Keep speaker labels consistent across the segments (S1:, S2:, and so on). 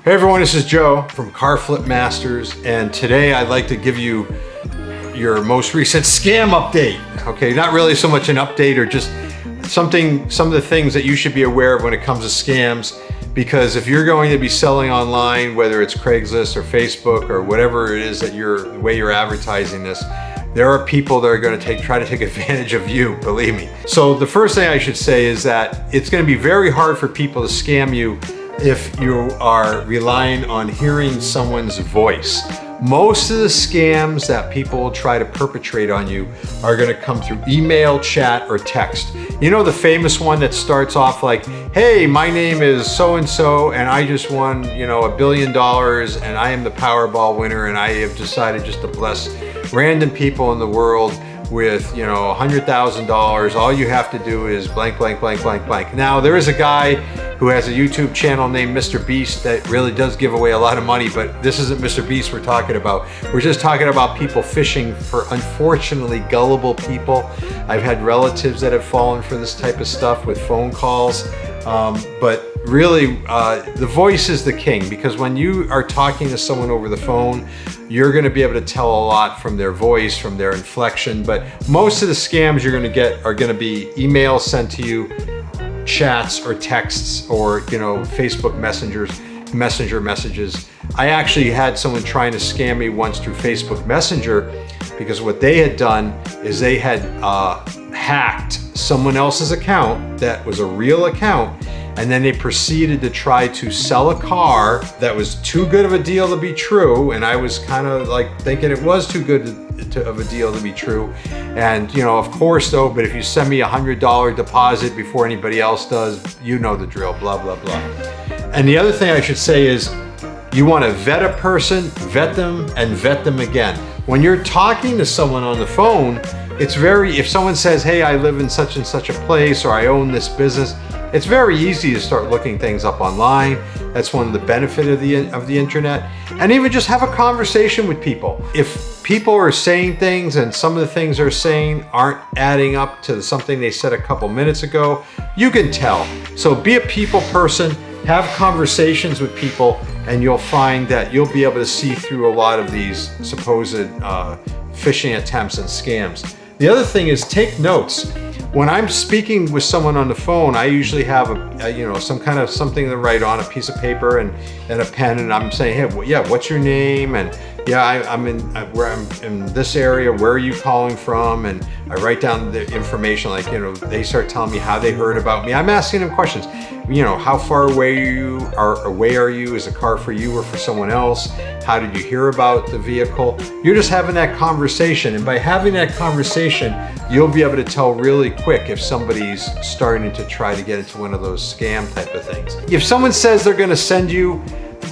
S1: Hey everyone, this is Joe from CarFlipMasters, and today I'd like to give you your most recent scam update. Okay, not really so much an update, or just some of the things that you should be aware of when it comes to scams. Because if you're going to be selling online, whether it's Craigslist or Facebook or whatever it is that the way you're advertising this, there are people that are going to try to take advantage of you, believe me. So the first thing I should say is that it's going to be very hard for people to scam you if you are relying on hearing someone's voice. Most of the scams that people will try to perpetrate on you are going to come through email, chat, or text. You know the famous one that starts off like, hey, my name is so-and-so and I just won, $1 billion and I am the Powerball winner and I have decided just to bless random people in the world with, $100,000. All you have to do is blank, blank, blank, blank, blank. Now, there is a guy who has a YouTube channel named Mr. Beast that really does give away a lot of money, but this isn't Mr. Beast we're talking about. We're just talking about people phishing for, unfortunately, gullible people. I've had relatives that have fallen for this type of stuff with phone calls. But really, the voice is the king, because when you are talking to someone over the phone, you're going to be able to tell a lot from their voice, from their inflection. But most of the scams you're going to get are going to be emails sent to you, chats or texts, or Facebook messenger messages. I actually had someone trying to scam me once through Facebook Messenger, because what they had done is they had hacked someone else's account that was a real account, and then they proceeded to try to sell a car that was too good of a deal to be true, and I was kind of like thinking it was too good of a deal to be true. And of course though, but if you send me $100 deposit before anybody else does, you know the drill, blah blah blah. And the other thing I should say is, you want to vet a person, vet them, and vet them again. When you're talking to someone on the phone, if someone says, hey, I live in such and such a place, or I own this business, it's very easy to start looking things up online. That's one of the benefits of the internet. And even just have a conversation with people. If people are saying things and some of the things they're saying aren't adding up to something they said a couple minutes ago, you can tell. So be a people person, have conversations with people, and you'll find that you'll be able to see through a lot of these supposed phishing attempts and scams. The other thing is, take notes. When I'm speaking with someone on the phone, I usually have some kind of something to write on, a piece of paper and a pen, and I'm saying, hey, what's your name? And I'm in this area. Where are you calling from? And I write down the information. Like they start telling me how they heard about me. I'm asking them questions. How far away are you? Is the car for you or for someone else? How did you hear about the vehicle? You're just having that conversation, and by having that conversation, you'll be able to tell really quick if somebody's starting to try to get into one of those scam type of things. If someone says they're going to send you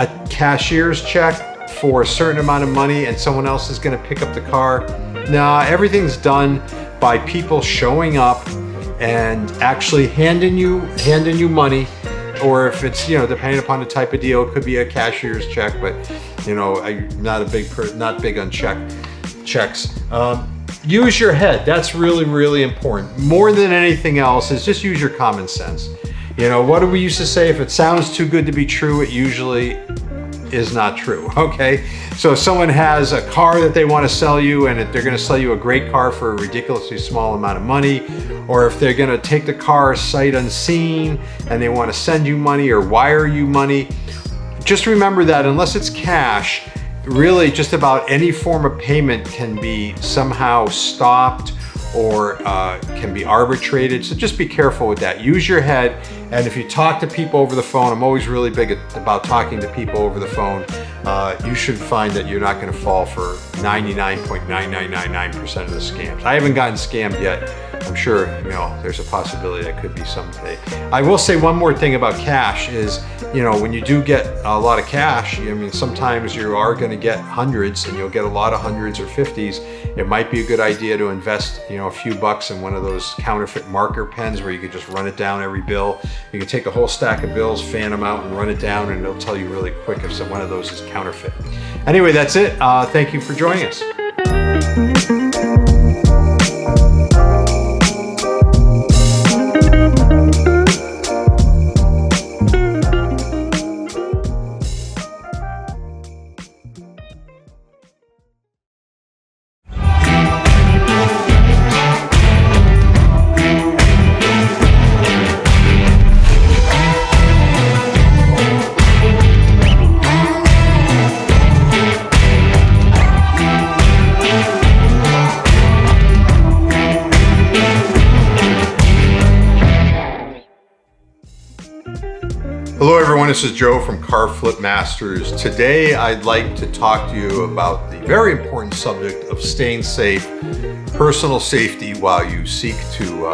S1: a cashier's check for a certain amount of money and someone else is going to pick up the car, nah, everything's done by people showing up and actually handing you money. Or if it's, depending upon the type of deal, it could be a cashier's check, but I'm not big on checks. Use your head. That's really, really important. More than anything else is just use your common sense. What do we used to say? If it sounds too good to be true, it usually is not true, okay? So if someone has a car that they want to sell you, and if they're going to sell you a great car for a ridiculously small amount of money, or if they're going to take the car sight unseen and they want to send you money or wire you money, just remember that unless it's cash, really just about any form of payment can be somehow stopped or can be arbitrated. So just be careful with that. Use your head. And if you talk to people over the phone, I'm always really big about talking to people over the phone. You should find that you're not going to fall for 99.9999% of the scams. I haven't gotten scammed yet. I'm sure there's a possibility that could be someday. I will say one more thing about cash is, when you do get a lot of cash, sometimes you are going to get hundreds, and you'll get a lot of hundreds or 50s. It might be a good idea to invest, a few bucks in one of those counterfeit marker pens where you could just run it down every bill. You can take a whole stack of bills, fan them out, and run it down, and it'll tell you really quick if one of those is counterfeit. Anyway, that's it. Thank you for joining us. everyone, this is Joe from CarFlipMasters. Today I'd like to talk to you about the very important subject of staying safe, personal safety, while you seek to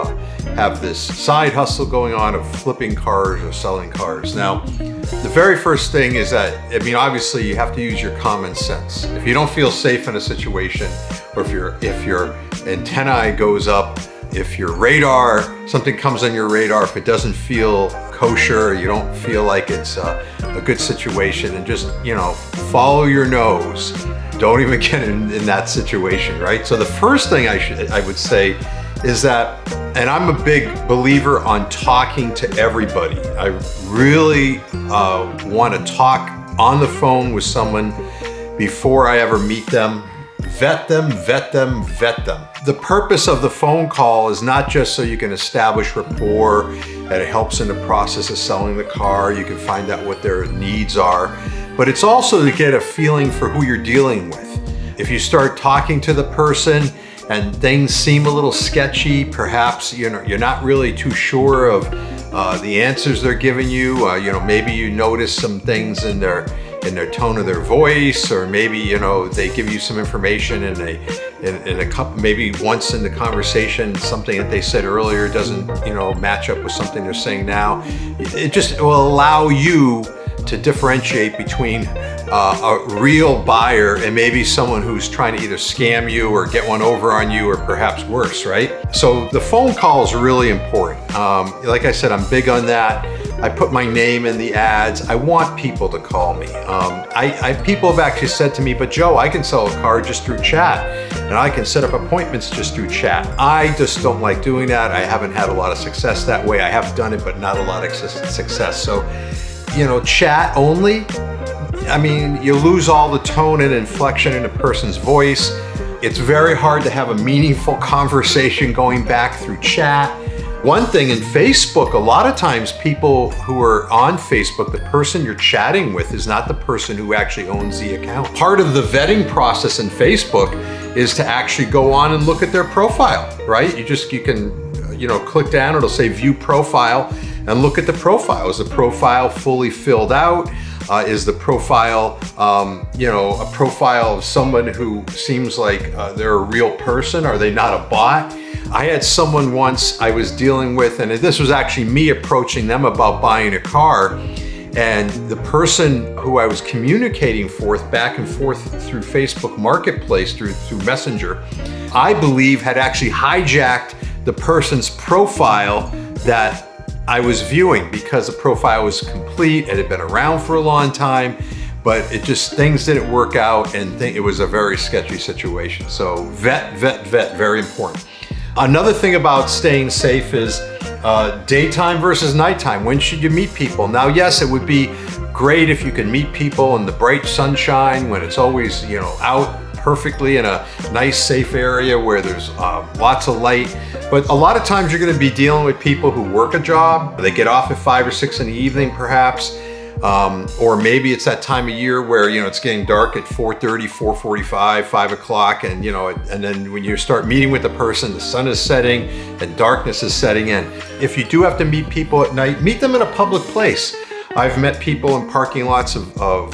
S1: have this side hustle going on of flipping cars or selling cars. Now, the very first thing is that, obviously you have to use your common sense. If you don't feel safe in a situation, or if your antennae goes up, if your radar, something comes on your radar, if it doesn't feel kosher, you don't feel like it's a good situation, and just, follow your nose. Don't even get in that situation, right? So the first thing I would say is that, and I'm a big believer on talking to everybody. I really want to talk on the phone with someone before I ever meet them. Vet them, vet them, vet them. The purpose of the phone call is not just so you can establish rapport, that it helps in the process of selling the car, you can find out what their needs are, but it's also to get a feeling for who you're dealing with. If you start talking to the person and things seem a little sketchy, perhaps you're not really too sure of the answers they're giving you, maybe you notice some things in their tone of their voice, or maybe they give you some information in a couple, maybe once in the conversation, something that they said earlier doesn't match up with something they're saying now. It just will allow you to differentiate between a real buyer and maybe someone who's trying to either scam you or get one over on you, or perhaps worse, right? So the phone call is really important. Like I said, I'm big on that. I put my name in the ads. I want people to call me. People have actually said to me, but Joe, I can sell a car just through chat, and I can set up appointments just through chat. I just don't like doing that. I haven't had a lot of success that way. I have done it, but not a lot of success. So, chat only, you lose all the tone and inflection in a person's voice. It's very hard to have a meaningful conversation going back through chat. One thing in Facebook, a lot of times people who are on Facebook, the person you're chatting with is not the person who actually owns the account. Part of the vetting process in Facebook is to actually go on and look at their profile, right? You can click down, it'll say view profile, and look at the profile. Is the profile fully filled out? Is the profile, a profile of someone who seems like they're a real person? Are they not a bot? I had someone once I was dealing with, and this was actually me approaching them about buying a car, and the person who I was communicating back and forth through Facebook Marketplace, through Messenger, I believe had actually hijacked the person's profile that I was viewing, because the profile was complete, it had been around for a long time, but things didn't work out, and it was a very sketchy situation. So vet, very important. Another thing about staying safe is daytime versus nighttime. When should you meet people? Now, yes, it would be great if you can meet people in the bright sunshine, when it's always, out perfectly in a nice, safe area where there's lots of light. But a lot of times you're going to be dealing with people who work a job. They get off at 5 or 6 in the evening, perhaps. Or maybe it's that time of year where, it's getting dark at 4:30, 4:45, 5 o'clock. And, and then when you start meeting with the person, the sun is setting and darkness is setting in. If you do have to meet people at night, meet them in a public place. I've met people in parking lots of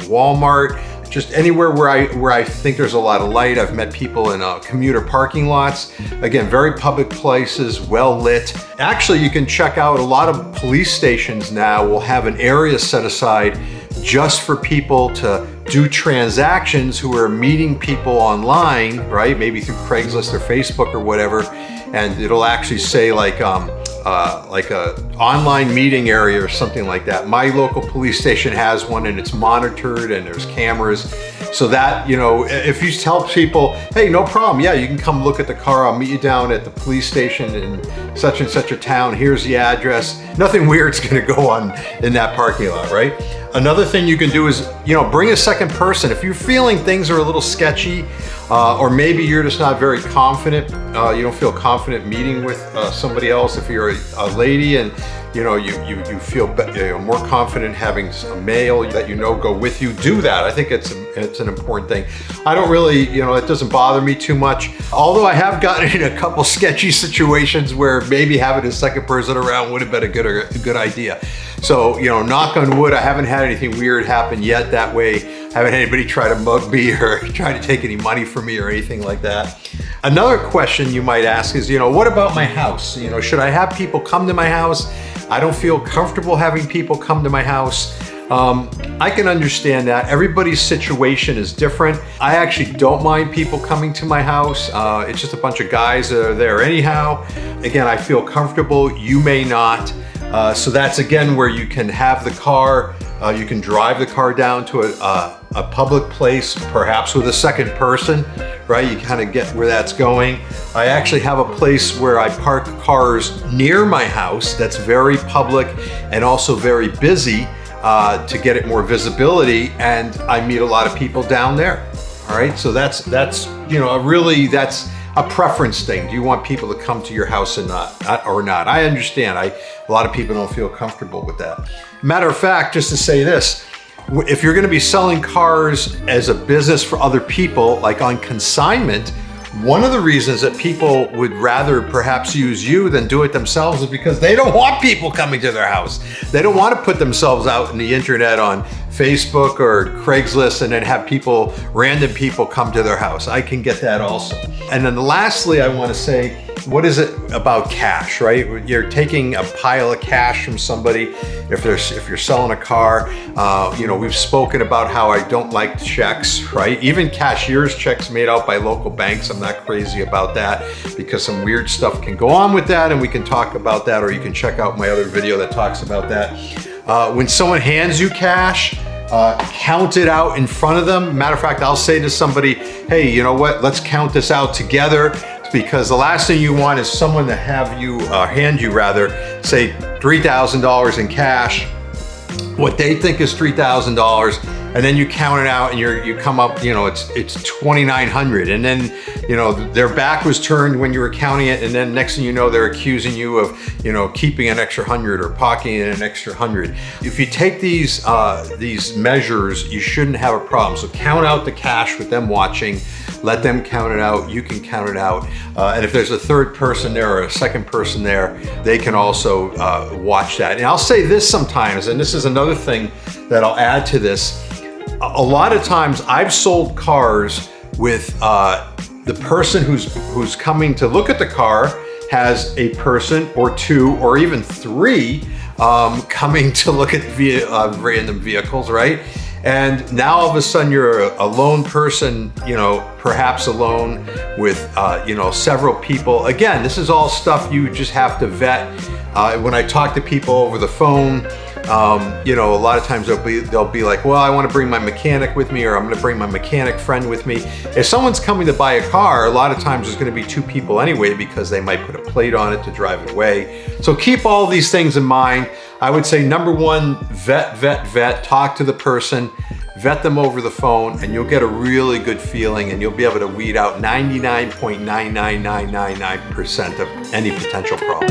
S1: Walmart, just anywhere where I think there's a lot of light. I've met people in commuter parking lots. Again, very public places, well lit. Actually, you can check out a lot of police stations now will have an area set aside just for people to do transactions who are meeting people online, right? Maybe through Craigslist or Facebook or whatever. And it'll actually say like a online meeting area or something like that. My local police station has one, and it's monitored, and there's cameras, so that, if you tell people, hey, no problem, yeah, you can come look at the car, I'll meet you down at the police station in such and such a town, here's the address, nothing weird's gonna go on in that parking lot, right? Another thing you can do is, bring a second person. If you're feeling things are a little sketchy, or maybe you're just not very confident, you don't feel confident meeting with somebody else. If you're a lady and you feel more confident having a male that go with you, do that. I think it's an important thing. I don't really, it doesn't bother me too much. Although I have gotten in a couple sketchy situations where maybe having a second person around would have been a good idea. So, you know, knock on wood, I haven't had anything weird happen yet that way. I haven't had anybody try to mug me or try to take any money from me or anything like that. Another question you might ask is, you know, what about my house? You know, should I have people come to my house? I don't feel comfortable having people come to my house. I can understand that. Everybody's situation is different. I actually don't mind people coming to my house. It's just a bunch of guys that are there anyhow. Again, I feel comfortable. You may not. So that's again where you can have the car, you can drive the car down to a public place, perhaps with a second person, right? You kind of get where that's going. I actually have a place where I park cars near my house that's very public and also very busy to get it more visibility, and I meet a lot of people down there. All right, so that's you know, really that's a preference thing. Do you want people to come to your house or not? I understand. A lot of people don't feel comfortable with that. Matter of fact, just to say this, if you're going to be selling cars as a business for other people, like on consignment, one of the reasons that people would rather perhaps use you than do it themselves is because they don't want people coming to their house. They don't want to put themselves out in the internet on Facebook or Craigslist and then have people, random people come to their house. I can get that also. And then lastly, I want to say, what is it about cash, right? You're taking a pile of cash from somebody. If you're selling a car, you know, we've spoken about how I don't like checks, right? Even cashier's checks made out by local banks, I'm not crazy about that because some weird stuff can go on with that, and we can talk about that, or you can check out my other video that talks about that. When someone hands you cash, count it out in front of them. Matter of fact, I'll say to somebody, hey, you know what? Let's count this out together, because the last thing you want is someone to have you, hand you rather, say $3,000 in cash, what they think is $3,000, and then you count it out and you come up, you know, it's $2,900, and then, you know, their back was turned when you were counting it, and then next thing you know, they're accusing you of, you know, keeping an extra 100 or pocketing an extra 100. If you take these measures, you shouldn't have a problem. So count out the cash with them watching. Let them count it out, you can count it out. And if there's a third person there or a second person there, they can also watch that. And I'll say this sometimes, and this is another thing that I'll add to this. A lot of times I've sold cars with the person who's coming to look at the car has a person or two or even three coming to look at random vehicles, right? And now all of a sudden you're a lone person, you know, perhaps alone with, you know, several people. Again, this is all stuff you just have to vet. When I talk to people over the phone, you know, a lot of times they'll be like, well, I want to bring my mechanic with me, or I'm going to bring my mechanic friend with me. If someone's coming to buy a car, a lot of times there's going to be two people anyway, because they might put a plate on it to drive it away. So keep all these things in mind. I would say number one, vet, talk to the person, vet them over the phone, and you'll get a really good feeling, and you'll be able to weed out 99.99999% of any potential problem.